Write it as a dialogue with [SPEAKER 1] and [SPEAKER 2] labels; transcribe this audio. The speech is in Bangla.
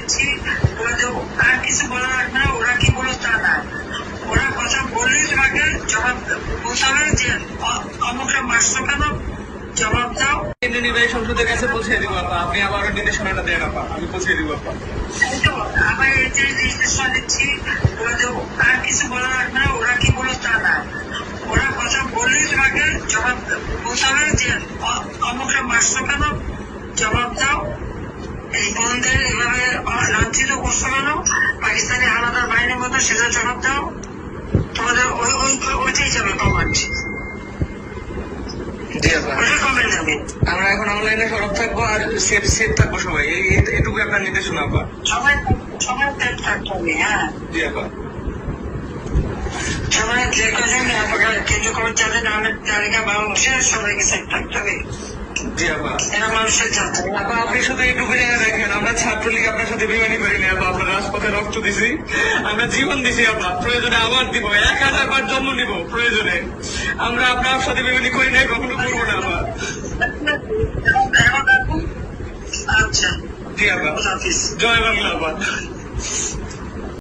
[SPEAKER 1] দিচ্ছি, আর কিছু বলা লাগবে না। ওরা কি বলো তা না, ওরা কথা বললেই তোমাকে জবাব বলতে হবে যে অমুকটা মারছো কেন, জবাব দাও।
[SPEAKER 2] নির্বাহী সংসদের কাছে পৌঁছে দিব আপা, আপনি আবার নির্দেশনাটা দেন আপা, আমি পৌঁছে দিব আপা।
[SPEAKER 1] আবার এই যে নির্দেশনা দিচ্ছি, আর কিছু বলা লাগবে না। ওরা কি বলো তা না, ওরা কথা বললেই তোমাকে জবাব বলতে হবে যে অমুকটা মারছো কেন, জবাব দাও। এই বোনদের এভাবে লাঞ্ছিত করছো কেন, পাকিস্তানি আলাদা বাহিনীর মতো, সেটা জবাব দাও। তোমাদের ওইটাই যাবে কমান্ড, ওইটা কমে যাবে।
[SPEAKER 2] আমরা এখন অনলাইনে সরব থাকবো আর সেফ থাকবো সবাই, এটুকু আপনার নির্দেশনা আপা।
[SPEAKER 1] সবাই সবাই সেফ থাকতে হবে। হ্যাঁ
[SPEAKER 2] জি আপা।
[SPEAKER 1] সবাই যে কজন কেন্দ্রীয় কর্মচারী নামের তালিকা বাংলাদেশের সবাইকে সেফ থাকতে হবে।
[SPEAKER 2] জি আপা।
[SPEAKER 1] এরা মানুষের যাত্রা।
[SPEAKER 2] আপা আপনি শুধু এইটুকু জায়গায় দেখেন, আমরা ছাত্রলীগ আপনার সাথে বেমানি করিনি আপা, আমরা রাজপথে রক্ত দিছি, আমরা জীবন দিছি আপা, প্রয়োজনে আবার দিব, 1000 বার জন্ম নিব প্রয়োজনে, আমরা আপনার সাথে বেমানি করি নাই, কখনো করবো না আপা।
[SPEAKER 1] আচ্ছা
[SPEAKER 2] জি আপা,
[SPEAKER 1] হাফিজ।
[SPEAKER 2] জয় বাংলা আপা।